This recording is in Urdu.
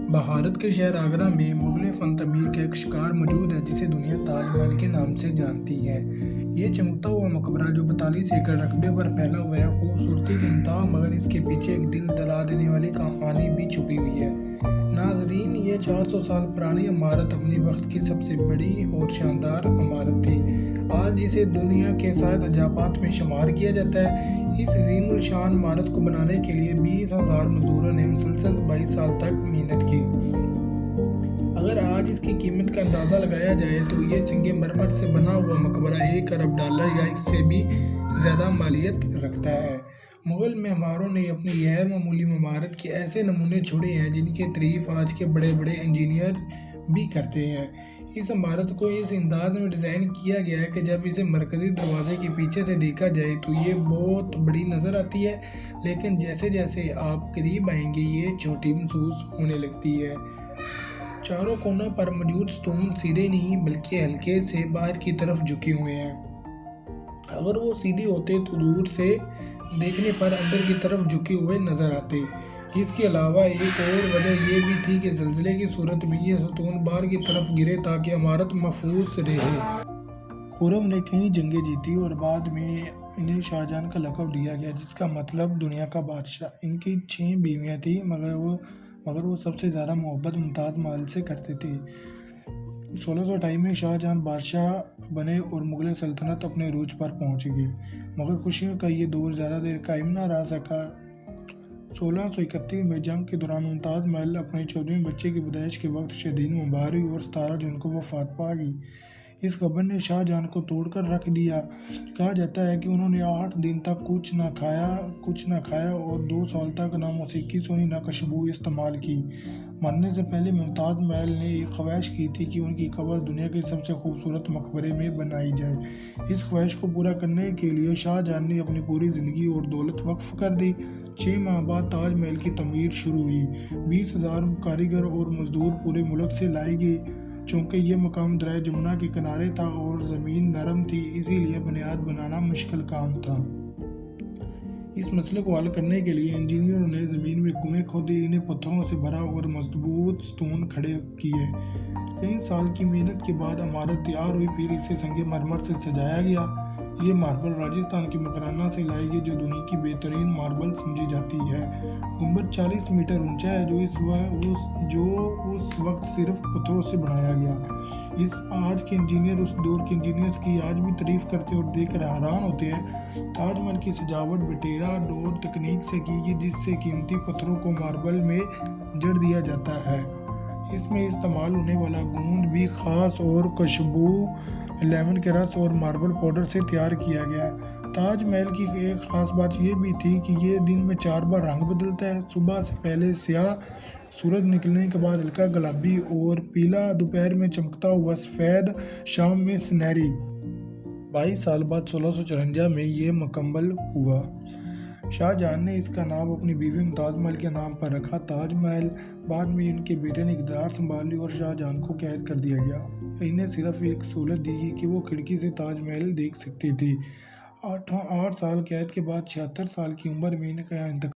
بھارت کے شہر آگرہ میں مغل فن تعمیر کا ایک شکار موجود ہے جسے دنیا تاج محل کے نام سے جانتی ہے۔ یہ چمکتا ہوا مقبرہ جو 42 ایکڑ رقبے پر پھیلا ہوا ہے خوبصورتی کی انتہا، مگر اس کے پیچھے ایک دل دہلا دینے والی کہانی بھی چھپی ہوئی ہے۔ ناظرین، یہ 400 سال پرانی عمارت اپنے وقت کی سب سے بڑی اور شاندار عمارت تھی۔ آج اسے دنیا کے 7 عجائبات میں شمار کیا جاتا ہے۔ اس عظیم الشان عمارت کو بنانے کے لیے 20,000 مزدوروں نے مسلسل 22 سال تک محنت کی۔ اگر آج اس کی قیمت کا اندازہ لگایا جائے تو یہ سنگ مرمر سے بنا ہوا مقبرہ $1 ارب یا اس سے بھی زیادہ مالیت رکھتا ہے۔ مغل معماروں نے اپنی غیر معمولی عمارت کے ایسے نمونے چھوڑے ہیں جن کی تعریف آج کے بڑے بڑے انجینئر بھی کرتے ہیں۔ اس عمارت کو اس انداز میں ڈیزائن کیا گیا ہے کہ جب اسے مرکزی دروازے کے پیچھے سے دیکھا جائے تو یہ بہت بڑی نظر آتی ہے، لیکن جیسے جیسے آپ قریب آئیں گے یہ چھوٹی محسوس ہونے لگتی ہے۔ چاروں کونوں پر موجود ستون سیدھے نہیں بلکہ ہلکے سے باہر کی طرف جھکے ہوئے ہیں۔ اگر وہ سیدھے ہوتے تو دور سے دیکھنے پر اندر کی طرف جھکے ہوئے نظر آتے۔ اس کے علاوہ ایک اور وجہ یہ بھی تھی کہ زلزلے کی صورت میں یہ ستون باہر کی طرف گرے تاکہ عمارت محفوظ رہے۔ خرم نے کئی جنگیں جیتی اور بعد میں انہیں شاہجہاں کا لقب دیا گیا، جس کا مطلب دنیا کا بادشاہ۔ ان کی 6 بیویاں تھیں، مگر وہ سب سے زیادہ محبت ممتاز محل سے کرتے تھے۔ 1628 میں شاہجہاں بادشاہ بنے اور مغل سلطنت اپنے عروج پر پہنچ گئی، مگر خوشیوں کا یہ دور زیادہ دیر قائم نہ رہ سکا۔ 1631 میں جنگ کے دوران ممتاز محل اپنے 14ویں بچے کی پیدائش کے وقت شدید بیمار ہوئی اور 17 جون کو وفات پا گئی۔ اس خبر نے شاہجہاں کو توڑ کر رکھ دیا۔ کہا جاتا ہے کہ انہوں نے 8 دن تک کچھ نہ کھایا اور 2 سال تک نہ موسیقی سنی نہ خوشبو استعمال کی۔ مرنے سے پہلے ممتاز محل نے ایک خواہش کی تھی کہ ان کی قبر دنیا کے سب سے خوبصورت مقبرے میں بنائی جائے۔ اس خواہش کو پورا کرنے کے لیے شاہجہاں نے اپنی پوری زندگی اور دولت وقف کر دی۔ 6 ماہ بعد تاج محل کی تعمیر شروع ہوئی۔ 20,000 کاریگر اور مزدور پورے ملک سے لائے گئے۔ چونکہ یہ مقام دریائے جمنا کے کنارے تھا اور زمین نرم تھی، اسی لیے بنیاد بنانا مشکل کام تھا۔ اس مسئلے کو حل کرنے کے لیے انجینئروں نے زمین میں کنویں کھودے، انہیں پتھروں سے بھرا اور مضبوط ستون کھڑے کیے۔ کئی سال کی محنت کے بعد عمارت تیار ہوئی، پھر اسے سنگ مرمر سے سجایا گیا۔ یہ ماربل راجستھان کے مکرانہ سے لائی گئی جو دنیا کی بہترین ماربل سمجھی جاتی ہے۔ گنبد 40 میٹر اونچا ہے جو اس وقت صرف پتھروں سے بنایا گیا۔ آج کے انجینئر اس دور کے انجینئرز کی آج بھی تعریف کرتے اور دیکھ کر حیران ہوتے ہیں۔ تاج محل کی سجاوٹ بٹیرا ڈور تکنیک سے کی گئی، جس سے قیمتی پتھروں کو ماربل میں جڑ دیا جاتا ہے۔ اس میں استعمال ہونے والا گوند بھی خاص اور خوشبو لیمن کے رس اور ماربل پاؤڈر سے تیار کیا گیا ہے۔ تاج محل کی ایک خاص بات یہ بھی تھی کہ یہ دن میں 4 بار رنگ بدلتا ہے۔ صبح سے پہلے سیاہ، سورج نکلنے کے بعد ہلکا گلابی اور پیلا، دوپہر میں چمکتا ہوا سفید، شام میں سنہری۔ 22 سال بعد 1654 میں یہ مکمل ہوا۔ شاہجہاں نے اس کا نام اپنی بیوی ممتاز محل کے نام پر رکھا، تاج محل۔ بعد میں ان کے بیٹے نے اقتدار سنبھال اور شاہجہاں کو قید کر دیا گیا۔ انہیں صرف ایک سہولت دی گئی کہ وہ کھڑکی سے تاج محل دیکھ سکتے تھے۔ 8 سال قید کے بعد 76 سال کی عمر میں ان کا انتقال